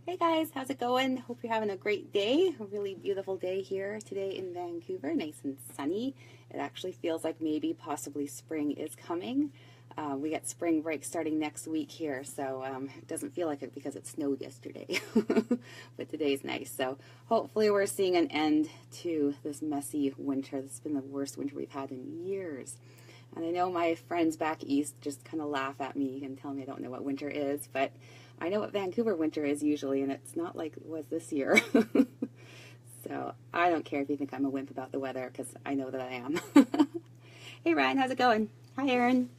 Hey guys, how's it going? Hope you're having a great day. A really beautiful day here today in Vancouver, nice and sunny. It actually feels like maybe possibly spring is coming. We get spring break starting next week here, so it doesn't feel like it because it snowed yesterday. But today's nice, so hopefully we're seeing an end to this messy winter. This has been the worst winter we've had in years. And I know my friends back east just kind of laugh at me and tell me I don't know what winter is, but I know what Vancouver winter is usually, and it's not like it was this year. So I don't care if you think I'm a wimp about the weather, because I know that I am. Hey Ryan, how's it going? Hi Erin.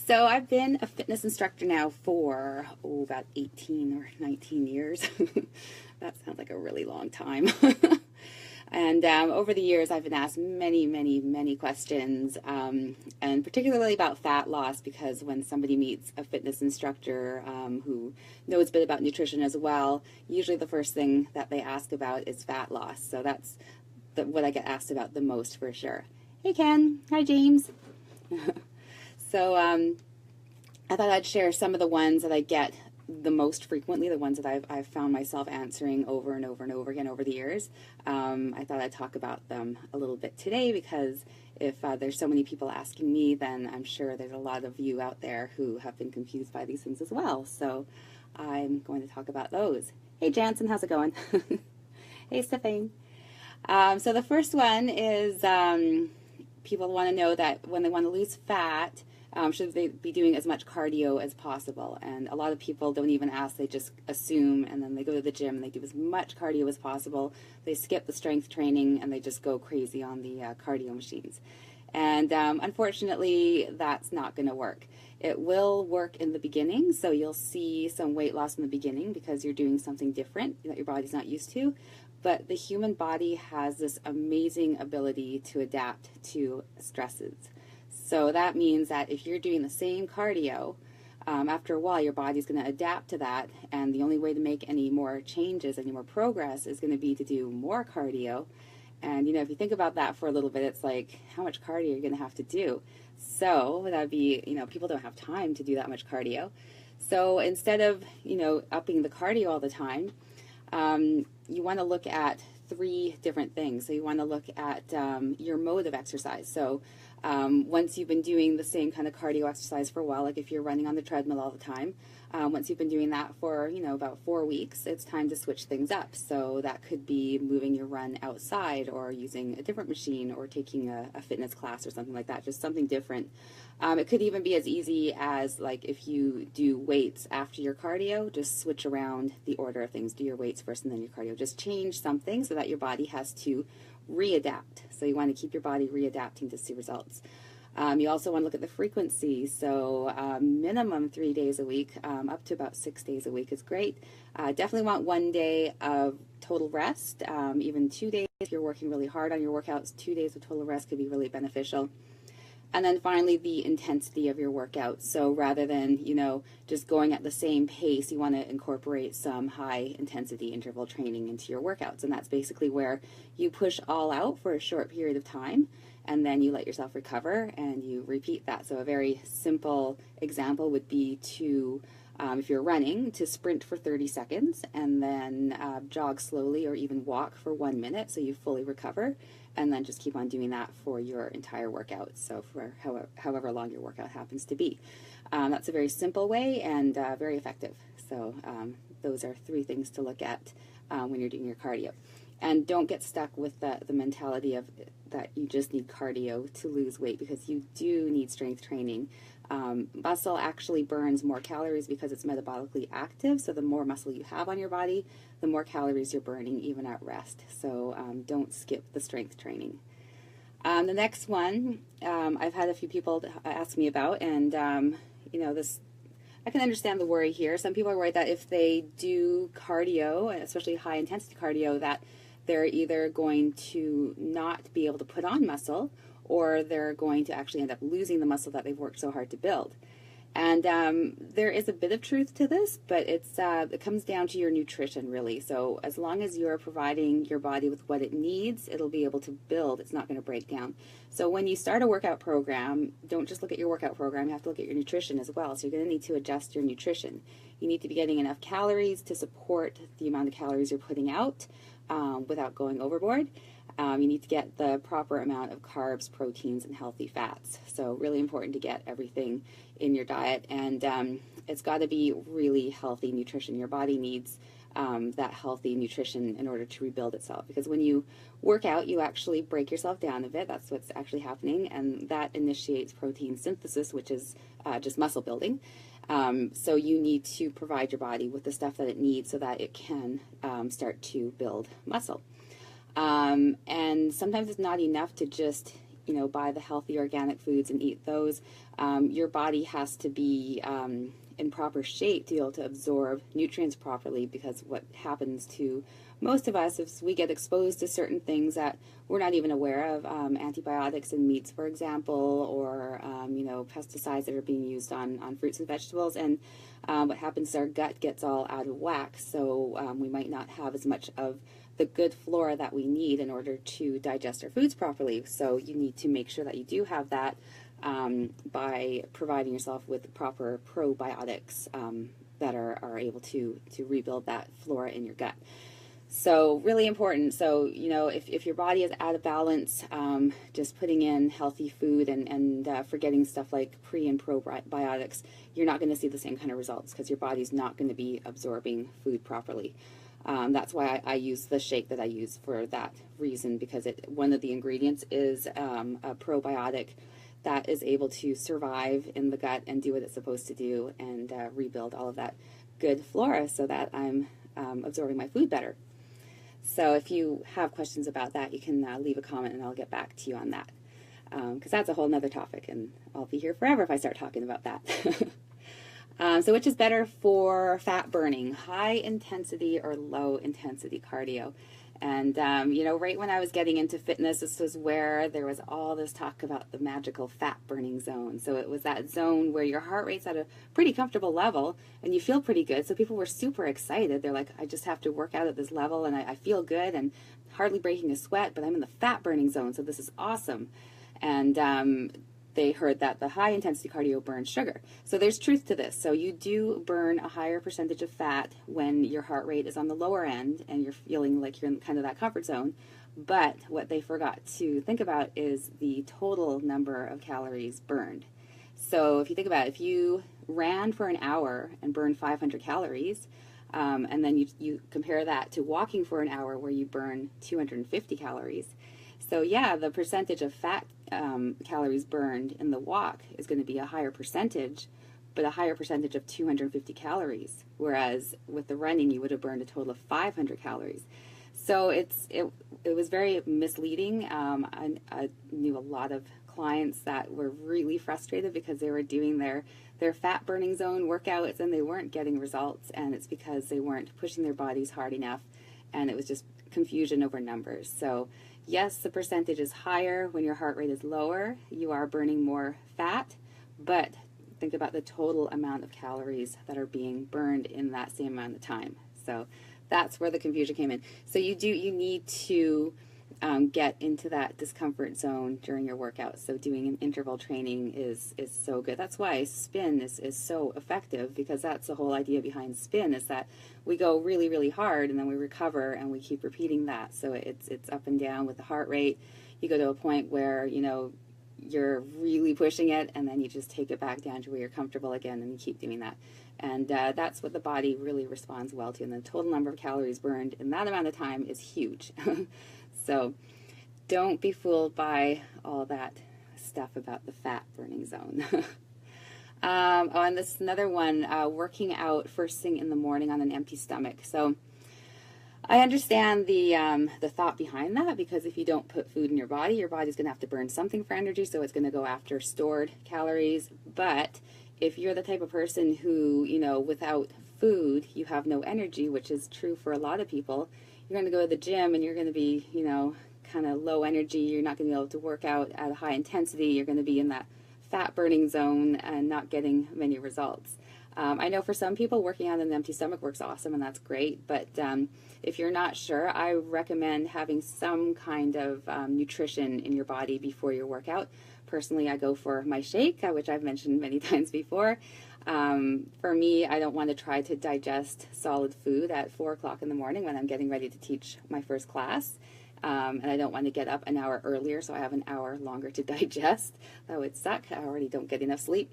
So I've been a fitness instructor now for, about 18 or 19 years. That sounds like a really long time. And over the years, I've been asked many, many, many questions, and particularly about fat loss, because when somebody meets a fitness instructor who knows a bit about nutrition as well, usually the first thing that they ask about is fat loss. So that's what I get asked about the most for sure. Hey Ken, hi James. So I thought I'd share some of the ones that I get the most frequently, the ones that I've found myself answering over and over and over again over the years. I thought I'd talk about them a little bit today, because if there's so many people asking me, then I'm sure there's a lot of you out there who have been confused by these things as well. So I'm going to talk about those. Hey Jansen, how's it going? Hey Stephane. So the first one is people want to know that when they want to lose fat, should they be doing as much cardio as possible? And a lot of people don't even ask, they just assume, and then they go to the gym and they do as much cardio as possible. They skip the strength training and they just go crazy on the cardio machines. And unfortunately, that's not going to work. It will work in the beginning, so you'll see some weight loss in the beginning because you're doing something different that your body's not used to. But the human body has this amazing ability to adapt to stresses. So that means that if you're doing the same cardio, after a while your body's going to adapt to that, and the only way to make any more changes, any more progress, is going to be to do more cardio. And if you think about that for a little bit, it's like, how much cardio are you going to have to do? So that'd be, people don't have time to do that much cardio. So instead of, upping the cardio all the time, you want to look at three different things. So you want to look at your mode of exercise. So once you've been doing the same kind of cardio exercise for a while, like if you're running on the treadmill all the time, once you've been doing that for, about 4 weeks, it's time to switch things up. So that could be moving your run outside, or using a different machine, or taking a fitness class or something like that, just something different. It could even be as easy as, like, if you do weights after your cardio, just switch around the order of things. Do your weights first and then your cardio. Just change something so that your body has to readapt. So you want to keep your body readapting to see results. You also want to look at the frequency. So minimum 3 days a week, up to about 6 days a week is great. Definitely want 1 day of total rest, even 2 days. If you're working really hard on your workouts, 2 days of total rest could be really beneficial. And then finally, the intensity of your workout. So rather than, just going at the same pace, you want to incorporate some high intensity interval training into your workouts. And that's basically where you push all out for a short period of time, and then you let yourself recover and you repeat that. So a very simple example would be to, if you're running, to sprint for 30 seconds and then jog slowly, or even walk for 1 minute so you fully recover, and then just keep on doing that for your entire workout, so for however long your workout happens to be. That's a very simple way and very effective. So those are 3 things to look at when you're doing your cardio. And don't get stuck with the mentality of that you just need cardio to lose weight, because you do need strength training. Muscle actually burns more calories because it's metabolically active, so the more muscle you have on your body, the more calories you're burning even at rest. So don't skip the strength training. The next one I've had a few people ask me about, and this, I can understand the worry here. Some people are worried that if they do cardio, especially high intensity cardio, that they're either going to not be able to put on muscle, or they're going to actually end up losing the muscle that they've worked so hard to build. And there is a bit of truth to this, but it comes down to your nutrition, really. So as long as you're providing your body with what it needs, it'll be able to build. It's not going to break down. So when you start a workout program, don't just look at your workout program. You have to look at your nutrition as well. So you're going to need to adjust your nutrition. You need to be getting enough calories to support the amount of calories you're putting out without going overboard. You need to get the proper amount of carbs, proteins, and healthy fats. So really important to get everything in your diet, and it's got to be really healthy nutrition. Your body needs that healthy nutrition in order to rebuild itself, because when you work out, you actually break yourself down a bit. That's what's actually happening, and that initiates protein synthesis, which is just muscle building. So you need to provide your body with the stuff that it needs so that it can start to build muscle. And sometimes it's not enough to just, buy the healthy organic foods and eat those. Your body has to be in proper shape to be able to absorb nutrients properly, because what happens to most of us is we get exposed to certain things that we're not even aware of, antibiotics in meats, for example, or, pesticides that are being used on fruits and vegetables. And what happens is our gut gets all out of whack, so we might not have as much of the good flora that we need in order to digest our foods properly. So you need to make sure that you do have that by providing yourself with proper probiotics that are able to rebuild that flora in your gut. So really important. So, if your body is out of balance, just putting in healthy food and forgetting stuff like pre and probiotics, you're not going to see the same kind of results, because your body's not going to be absorbing food properly. That's why I use the shake that I use for that reason, because one of the ingredients is a probiotic that is able to survive in the gut and do what it's supposed to do and rebuild all of that good flora so that I'm absorbing my food better. So if you have questions about that, you can leave a comment and I'll get back to you on that, because that's a whole nother topic, and I'll be here forever if I start talking about that. So which is better for fat burning, high intensity or low intensity cardio? And, right when I was getting into fitness, this was where there was all this talk about the magical fat burning zone. So it was that zone where your heart rate's at a pretty comfortable level and you feel pretty good. So people were super excited. They're like, I just have to work out at this level and I feel good and hardly breaking a sweat, but I'm in the fat burning zone. So this is awesome. And, they heard that the high intensity cardio burns sugar. So there's truth to this. So you do burn a higher percentage of fat when your heart rate is on the lower end and you're feeling like you're in kind of that comfort zone. But what they forgot to think about is the total number of calories burned. So if you think about it, if you ran for an hour and burned 500 calories, and then you compare that to walking for an hour where you burn 250 calories. So yeah, the percentage of fat calories burned in the walk is going to be a higher percentage, but a higher percentage of 250 calories, whereas with the running you would have burned a total of 500 calories. So it was very misleading. I knew a lot of clients that were really frustrated because they were doing their fat burning zone workouts and they weren't getting results, and it's because they weren't pushing their bodies hard enough, and it was just confusion over numbers. So yes, the percentage is higher when your heart rate is lower. You are burning more fat, but think about the total amount of calories that are being burned in that same amount of time. So that's where the confusion came in. So you need to get into that discomfort zone during your workout. So doing an interval training is so good. That's why spin is so effective, because that's the whole idea behind spin, is that we go really, really hard and then we recover and we keep repeating that. So it's up and down with the heart rate. You go to a point where, you're really pushing it, and then you just take it back down to where you're comfortable again, and you keep doing that. And that's what the body really responds well to. And the total number of calories burned in that amount of time is huge. So don't be fooled by all that stuff about the fat burning zone. And this is another one, working out first thing in the morning on an empty stomach. So I understand the thought behind that, because if you don't put food in your body's going to have to burn something for energy, so it's going to go after stored calories. But if you're the type of person who, without food, you have no energy, which is true for a lot of people, you're going to go to the gym and you're going to be, kind of low energy. You're not going to be able to work out at a high intensity. You're going to be in that fat burning zone and not getting many results. I know for some people working on an empty stomach works awesome, and that's great, but if you're not sure, I recommend having some kind of nutrition in your body before your workout. Personally, I go for my shake, which I've mentioned many times before. For me, I don't want to try to digest solid food at 4 o'clock in the morning when I'm getting ready to teach my first class. And I don't want to get up an hour earlier, so I have an hour longer to digest. That would suck. I already don't get enough sleep.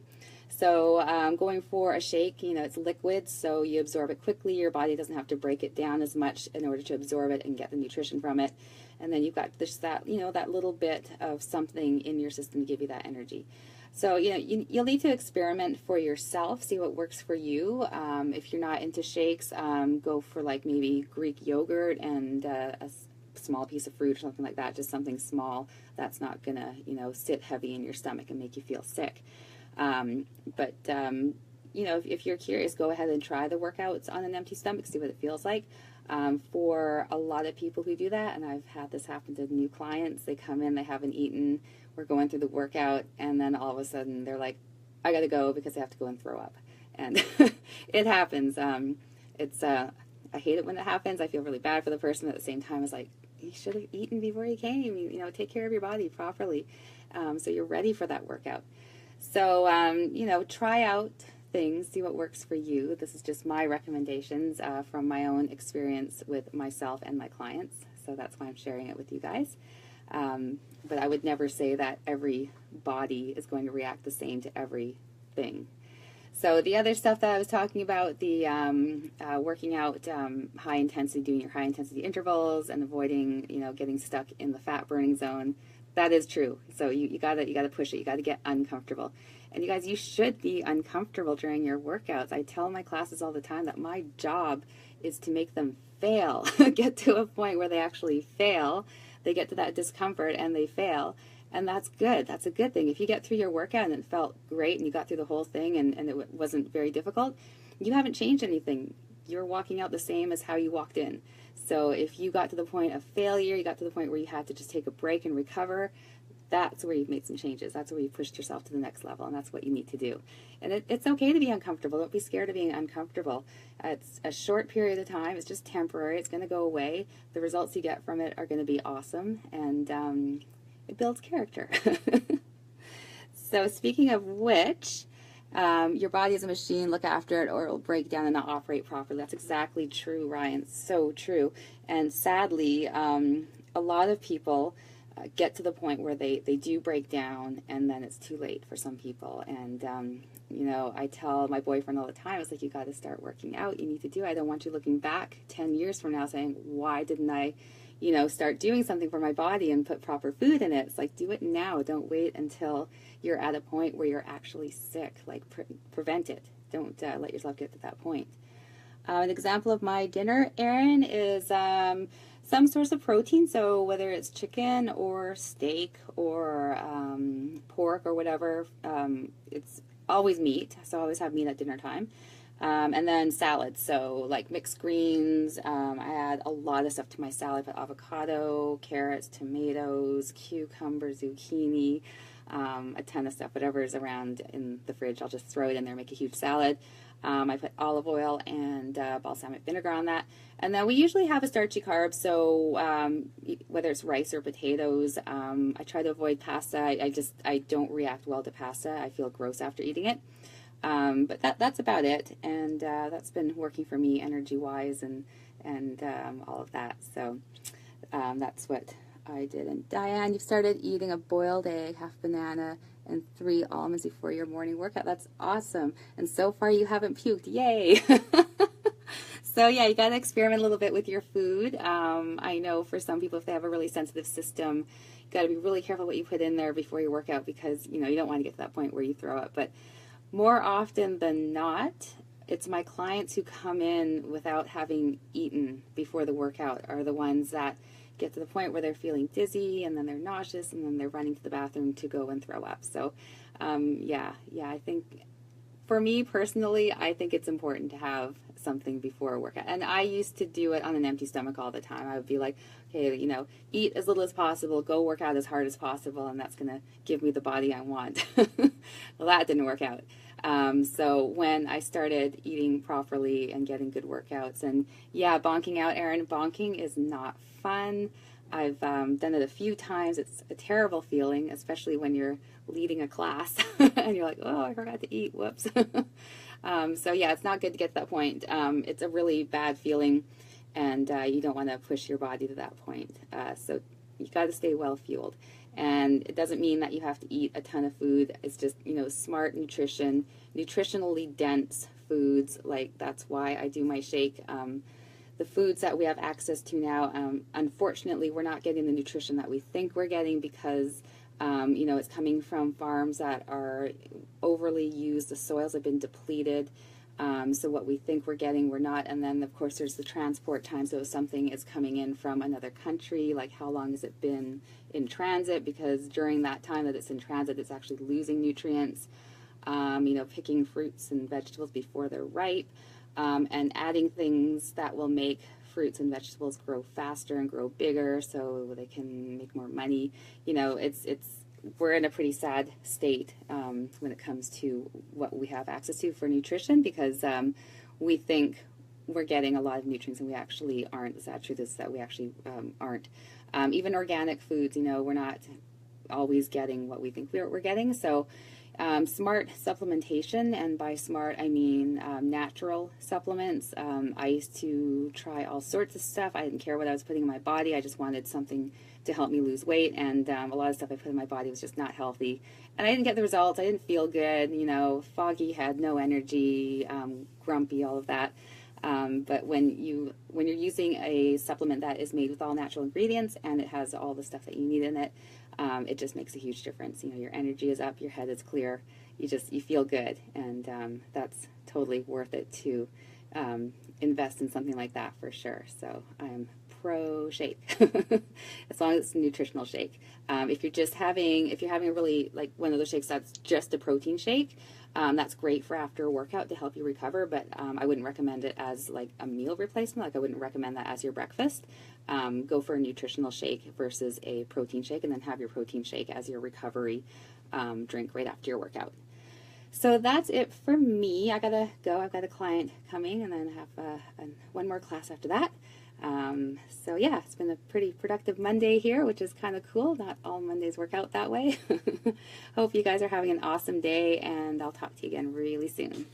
So going for a shake, you know, it's liquid, so you absorb it quickly. Your body doesn't have to break it down as much in order to absorb it and get the nutrition from it. And then you've got just that, you know, that little bit of something in your system to give you that energy. So, you know, you'll need to experiment for yourself, see what works for you. If you're not into shakes, go for like maybe Greek yogurt and a small piece of fruit or something like that, just something small that's not going to, you know, sit heavy in your stomach and make you feel sick. You know, if you're curious, go ahead and try the workouts on an empty stomach, see what it feels like. For a lot of people who do that, and I've had this happen to new clients, they come in, they haven't eaten, we're going through the workout, and then all of a sudden they're like, I gotta go because I have to go and throw up. And it happens. I hate it when it happens. I feel really bad for the person. At the same time, it's like, you should have eaten before you came. You know, take care of your body properly so you're ready for that workout. So, you know, try out things, see what works for you. This is just my recommendations from my own experience with myself and my clients. So that's why I'm sharing it with you guys. But I would never say that every body is going to react the same to everything. So the other stuff that I was talking about, the working out high intensity, doing your high intensity intervals and avoiding, you know, getting stuck in the fat burning zone, that is true. So you gotta push it. You gotta get uncomfortable. And you guys, you should be uncomfortable during your workouts. I tell my classes all the time that my job is to make them fail, get to a point where they actually fail. They get to that discomfort and they fail. And that's good. That's a good thing. If you get through your workout and it felt great and you got through the whole thing and it wasn't very difficult, you haven't changed anything. You're walking out the same as how you walked in. So if you got to the point of failure, you got to the point where you had to just take a break and recover, that's where you've made some changes. That's where you pushed yourself to the next level, and that's what you need to do. And it's okay to be uncomfortable. Don't be scared of being uncomfortable. It's a short period of time. It's just temporary. It's going to go away. The results you get from it are going to be awesome, and it builds character. So speaking of which, your body is a machine. Look after it or it'll break down and not operate properly. That's exactly true, Ryan. So true. And sadly, a lot of people get to the point where they do break down, and then it's too late for some people. And, you know, I tell my boyfriend all the time, it's like, you got to start working out. You need to do it. I don't want you looking back 10 years from now saying, why didn't I, you know, start doing something for my body and put proper food in it? It's like, do it now. Don't wait until you're at a point where you're actually sick. Like, prevent it. Don't let yourself get to that point. An example of my dinner, Erin, is some source of protein. So whether it's chicken or steak or pork or whatever, it's always meat. So I always have meat at dinner time. And then salads, so like mixed greens. I add a lot of stuff to my salad, but avocado, carrots, tomatoes, cucumber, zucchini, a ton of stuff, whatever is around in the fridge, I'll just throw it in there, make a huge salad. I put olive oil and balsamic vinegar on that. And then we usually have a starchy carb, so whether it's rice or potatoes, I try to avoid pasta. I don't react well to pasta. I feel gross after eating it. But that's about it, and that's been working for me energy-wise and all of that. So that's what I did. And Diane, you've started eating a boiled egg, half banana, and 3 almonds before your morning workout. That's awesome. And so far you haven't puked. Yay! So yeah, you got to experiment a little bit with your food. I know for some people, if they have a really sensitive system, you got to be really careful what you put in there before your workout, because you know you don't want to get to that point where you throw up. But more often than not, it's my clients who come in without having eaten before the workout are the ones that get to the point where they're feeling dizzy, and then they're nauseous, and then they're running to the bathroom to go and throw up. So yeah, I think for me personally, I think it's important to have something before a workout. And I used to do it on an empty stomach all the time. I would be like, okay, you know, eat as little as possible, go work out as hard as possible, and that's going to give me the body I want. Well, that didn't work out. So when I started eating properly and getting good workouts, and yeah, bonking out, Erin, bonking is not fun. I've done it a few times. It's a terrible feeling, especially when you're leading a class and you're like, oh, I forgot to eat, whoops. So yeah, it's not good to get to that point. It's a really bad feeling, and you don't want to push your body to that point. So you got to stay well fueled. And it doesn't mean that you have to eat a ton of food. It's just, you know, smart nutrition, nutritionally dense foods. Like, that's why I do my shake. The foods that we have access to now, unfortunately, we're not getting the nutrition that we think we're getting because, you know, it's coming from farms that are overly used. The soils have been depleted. So what we think we're getting, we're not. And then, of course, there's the transport time. So if something is coming in from another country, like how long has it been in transit? Because during that time that it's in transit, it's actually losing nutrients. You know, picking fruits and vegetables before they're ripe, and adding things that will make fruits and vegetables grow faster and grow bigger so they can make more money. You know, we're in a pretty sad state when it comes to what we have access to for nutrition, because we think we're getting a lot of nutrients and we actually aren't. The sad truth is that we actually aren't. Even organic foods, you know, we're not always getting what we think we're getting. So smart supplementation, and by smart I mean natural supplements. I used to try all sorts of stuff. I didn't care what I was putting in my body. I just wanted something to help me lose weight, and a lot of stuff I put in my body was just not healthy, and I didn't get the results. I didn't feel good, you know, foggy, had no energy, grumpy, all of that. But when you're using a supplement that is made with all natural ingredients and it has all the stuff that you need in it, it just makes a huge difference. You know, your energy is up, your head is clear, you feel good, and that's totally worth it to invest in something like that for sure. So I'm pro shake, as long as it's a nutritional shake. If you're having a really, like, one of those shakes that's just a protein shake, that's great for after a workout to help you recover, but I wouldn't recommend it as like a meal replacement. Like, I wouldn't recommend that as your breakfast. Go for a nutritional shake versus a protein shake, and then have your protein shake as your recovery drink right after your workout. So that's it for me. I gotta go. I've got a client coming, and then have one more class after that. So yeah, it's been a pretty productive Monday here, which is kind of cool. Not all Mondays work out that way. Hope you guys are having an awesome day, and I'll talk to you again really soon.